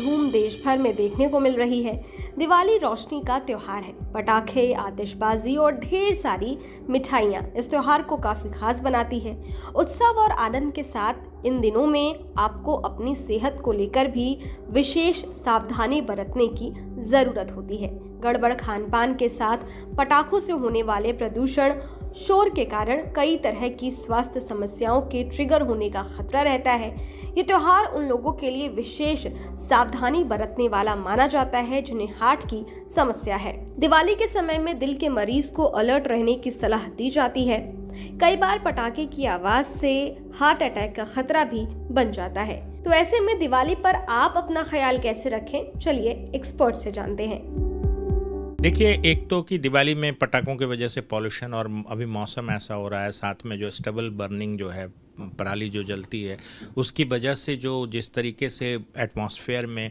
धूम देश भर में देखने को मिल रही है। दिवाली रोशनी का त्योहार है। पटाखे, आतिशबाजी और ढेर सारी मिठाइयाँ इस त्योहार को काफी खास बनाती है। उत्सव और आनंद के साथ इन दिनों में आपको अपनी सेहत को लेकर भी विशेष सावधानी बरतने की जरूरत होती है। गड़बड़ खान पान के साथ पटाखों से होने वाले प्रदूषण शोर के कारण कई तरह की स्वास्थ्य समस्याओं के ट्रिगर होने का खतरा रहता है। ये त्योहार उन लोगों के लिए विशेष सावधानी बरतने वाला माना जाता है जिन्हें हार्ट की समस्या है। दिवाली के समय में दिल के मरीज को अलर्ट रहने की सलाह दी जाती है। कई बार पटाखे की आवाज से हार्ट अटैक का खतरा भी बन जाता है। तो ऐसे में दिवाली पर आप अपना ख्याल कैसे रखें, चलिए एक्सपर्ट से जानते हैं। देखिए, एक तो कि दिवाली में पटाखों की वजह से पॉल्यूशन और अभी मौसम ऐसा हो रहा है, साथ में जो स्टबल बर्निंग जो है, पराली जो जलती है, उसकी वजह से जो जिस तरीके से एटमॉस्फेयर में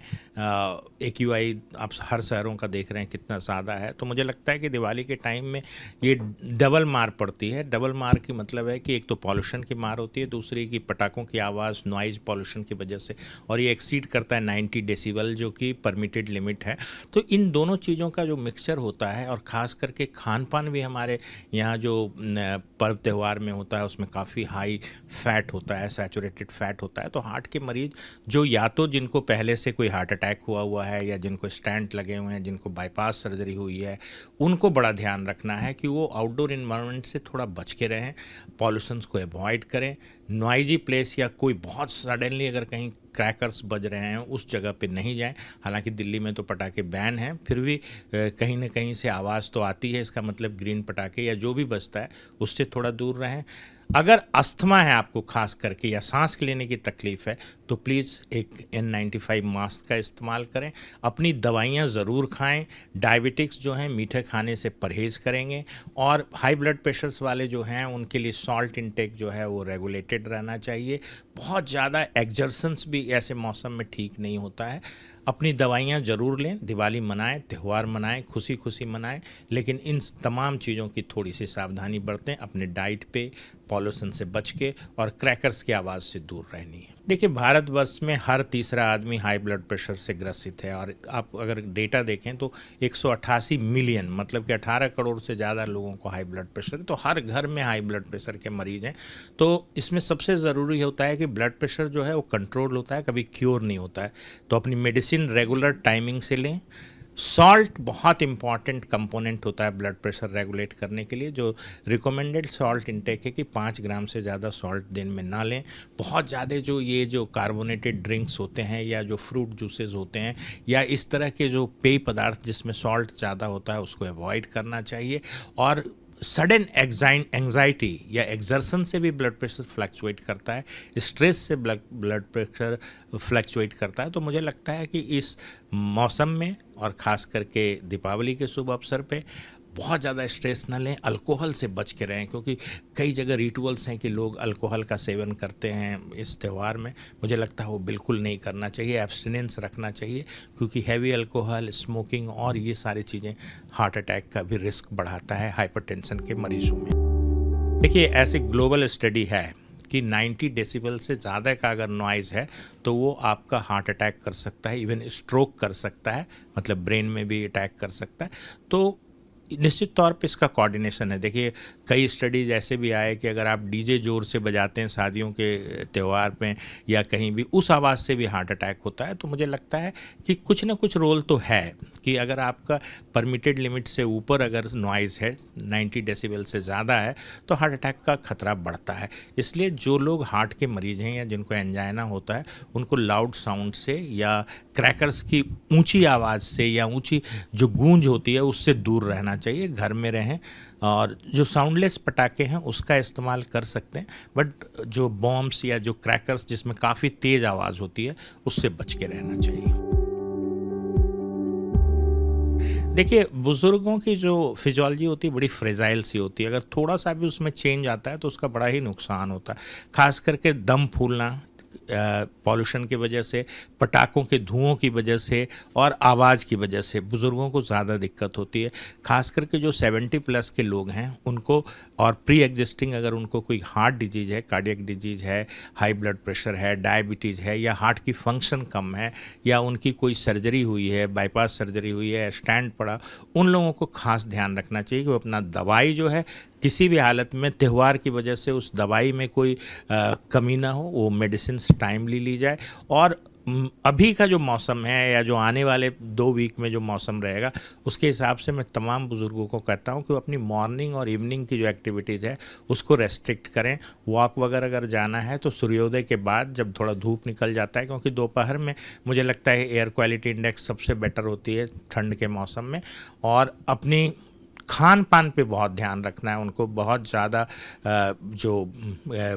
AQI आप हर शहरों का देख रहे हैं कितना ज़्यादा है, तो मुझे लगता है कि दिवाली के टाइम में ये डबल मार पड़ती है। डबल मार की मतलब है कि एक तो पॉल्यूशन की मार होती है, दूसरी की पटाखों की आवाज़ नॉइज़ पॉल्यूशन की वजह से, और ये एक्सीड करता है 90 डेसिबल जो कि परमिटेड लिमिट है। तो इन दोनों चीज़ों का जो मिक्सचर होता है, और ख़ास करके खान पान भी हमारे यहाँ जो पर्व त्यौहार में होता है उसमें काफ़ी हाई फैट होता है, सैचुरेटेड फैट होता है। तो हार्ट के मरीज जो या तो जिनको पहले से कोई हार्ट अटैक हुआ है, या जिनको स्टेंट लगे हुए हैं, जिनको बाईपास सर्जरी हुई है, उनको बड़ा ध्यान रखना है कि वो आउटडोर इन्वायरमेंट से थोड़ा बच के रहें, पॉल्यूशंस को अवॉइड करें, नॉइजी प्लेस या कोई बहुत सडनली अगर कहीं क्रैकर्स बज रहे हैं उस जगह पे नहीं जाएं। हालांकि दिल्ली में तो पटाखे बैन हैं, फिर भी कहीं ना कहीं से आवाज़ तो आती है, इसका मतलब ग्रीन पटाखे या जो भी बजता है उससे थोड़ा दूर रहें। अगर अस्थमा है आपको खास करके, या सांस लेने की तकलीफ़ है, तो प्लीज़ एक N95 मास्क का इस्तेमाल करें। अपनी दवाइयाँ ज़रूर खाएं। डायबिटिक्स जो हैं मीठे खाने से परहेज़ करेंगे, और हाई ब्लड प्रेशर्स वाले जो हैं उनके लिए सॉल्ट इंटेक जो है वो रेगुलेटेड रहना चाहिए। बहुत ज़्यादा एक्जर्शंस भी ऐसे मौसम में ठीक नहीं होता है। अपनी दवाइयाँ ज़रूर लें, दिवाली मनाएं, त्यौहार मनाएं, खुशी खुशी मनाएं, लेकिन इन तमाम चीज़ों की थोड़ी सी सावधानी बरतें। अपने डाइट पे पॉल्यूशन से बच के और क्रैकर्स की आवाज़ से दूर रहनी है। देखिए, भारतवर्ष में हर तीसरा आदमी हाई ब्लड प्रेशर से ग्रसित है, और आप अगर डेटा देखें तो 188 मिलियन, मतलब कि 18 करोड़ से ज़्यादा लोगों को हाई ब्लड प्रेशर है। तो हर घर में हाई ब्लड प्रेशर के मरीज हैं। तो इसमें सबसे ज़रूरी होता है कि ब्लड प्रेशर जो है वो कंट्रोल होता है, कभी क्योर नहीं होता है। तो अपनी मेडिसिन रेगुलर टाइमिंग से लें। सॉल्ट बहुत इंपॉर्टेंट कंपोनेंट होता है ब्लड प्रेशर रेगुलेट करने के लिए। जो रिकमेंडेड सॉल्ट इंटेक है कि 5 ग्राम से ज़्यादा सॉल्ट दिन में ना लें। बहुत ज़्यादा जो कार्बोनेटेड ड्रिंक्स होते हैं, या जो फ्रूट जूसेस होते हैं, या इस तरह के जो पेय पदार्थ जिसमें सॉल्ट ज़्यादा होता है, उसको अवॉइड करना चाहिए। और सडन एंग्जाइटी या एक्सर्शन से भी ब्लड प्रेशर फ्लक्चुएट करता है, स्ट्रेस से ब्लड प्रेशर फ्लक्चुएट करता है। तो मुझे लगता है कि इस मौसम में, और ख़ास करके दीपावली के शुभ अवसर पे, बहुत ज़्यादा स्ट्रेस न लें, अल्कोहल से बच के रहें, क्योंकि कई जगह रिचुअल्स हैं कि लोग अल्कोहल का सेवन करते हैं इस त्यौहार में। मुझे लगता है वो बिल्कुल नहीं करना चाहिए, एब्स्टिनेंस रखना चाहिए, क्योंकि हैवी अल्कोहल, स्मोकिंग और ये सारी चीज़ें हार्ट अटैक का भी रिस्क बढ़ाता है हाइपरटेंशन के मरीजों में। देखिए, ऐसी ग्लोबल स्टडी है कि 90 डेसिबल से ज़्यादा का अगर नॉइज़ है तो वो आपका हार्ट अटैक कर सकता है, इवन स्ट्रोक कर सकता है, मतलब ब्रेन में भी अटैक कर सकता है। तो निश्चित तौर पे इसका कोऑर्डिनेशन है। देखिए, कई स्टडीज ऐसे भी आए कि अगर आप डीजे जोर से बजाते हैं शादियों के त्यौहार पे या कहीं भी, उस आवाज़ से भी हार्ट अटैक होता है। तो मुझे लगता है कि कुछ ना कुछ रोल तो है कि अगर आपका परमिटेड लिमिट से ऊपर अगर नॉइज़ है, 90 डेसिबल से ज़्यादा है, तो हार्ट अटैक का खतरा बढ़ता है। इसलिए जो लोग हार्ट के मरीज हैं या जिनको एंजाइना होता है, उनको लाउड साउंड से या क्रैकर्स की ऊंची आवाज़ से या ऊंची जो गूंज होती है उससे दूर रहना चाहिए। घर में रहें, और जो साउंडलेस पटाखे हैं उसका इस्तेमाल कर सकते हैं, बट जो बॉम्ब्स या जो क्रैकर्स जिसमें काफ़ी तेज़ आवाज़ होती है उससे बच के रहना चाहिए। देखिए, बुज़ुर्गों की जो फिजियोलॉजी होती है बड़ी फ्रेजाइल सी होती है। अगर थोड़ा सा भी उसमें चेंज आता है तो उसका बड़ा ही नुकसान होता है। खास करके दम फूलना, पॉल्यूशन की वजह से, पटाखों के धुओं की वजह से और आवाज़ की वजह से बुज़ुर्गों को ज़्यादा दिक्कत होती है। ख़ास करके जो 70 प्लस के लोग हैं उनको, और प्री एग्जिस्टिंग अगर उनको कोई हार्ट डिजीज़ है, कार्डियक डिजीज़ है, हाई ब्लड प्रेशर है, डायबिटीज़ है, या हार्ट की फंक्शन कम है, या उनकी कोई सर्जरी हुई है, बाईपास सर्जरी हुई है, स्टैंड पड़ा, उन लोगों को खास ध्यान रखना चाहिए कि वो अपना दवाई जो है किसी भी हालत में, त्यौहार की वजह से उस दवाई में कोई कमी ना हो, वो मेडिसिन टाइमली ली जाए। और अभी का जो मौसम है या जो आने वाले 2 वीक में जो मौसम रहेगा, उसके हिसाब से मैं तमाम बुज़ुर्गों को कहता हूँ कि वो अपनी मॉर्निंग और इवनिंग की जो एक्टिविटीज़ है उसको रेस्ट्रिक्ट करें। वॉक वगैरह अगर जाना है तो सूर्योदय के बाद, जब थोड़ा धूप निकल जाता है, क्योंकि दोपहर में मुझे लगता है एयर क्वालिटी इंडेक्स सबसे बेटर होती है ठंड के मौसम में। और अपनी खान पान पे बहुत ध्यान रखना है उनको। बहुत ज़्यादा जो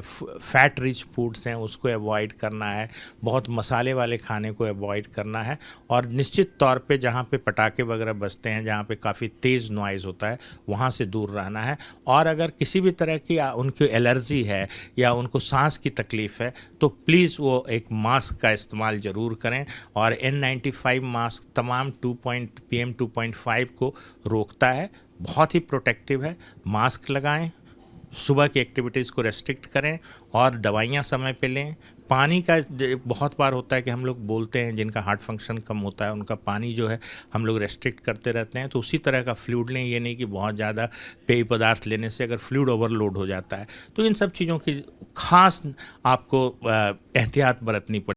फैट रिच फूड्स हैं उसको अवॉइड करना है, बहुत मसाले वाले खाने को अवॉइड करना है, और निश्चित तौर पे जहाँ पे पटाखे वगैरह बजते हैं, जहाँ पे काफ़ी तेज़ नॉइज़ होता है, वहाँ से दूर रहना है। और अगर किसी भी तरह की उनकी एलर्जी है या उनको सांस की तकलीफ़ है तो प्लीज़ वो एक मास्क का इस्तेमाल ज़रूर करें। और N95 मास्क तमाम PM 2.5 को रोकता है, बहुत ही प्रोटेक्टिव है। मास्क लगाएं, सुबह की एक्टिविटीज़ को रेस्ट्रिक्ट करें, और दवाइयाँ समय पे लें। पानी का बहुत बार होता है कि हम लोग बोलते हैं जिनका हार्ट फंक्शन कम होता है उनका पानी जो है हम लोग रेस्ट्रिक्ट करते रहते हैं, तो उसी तरह का फ्लूइड लें। ये नहीं कि बहुत ज़्यादा पेय पदार्थ लेने से अगर फ्लूइड ओवरलोड हो जाता है, तो इन सब चीज़ों की खास आपको एहतियात बरतनी पड़ेगी।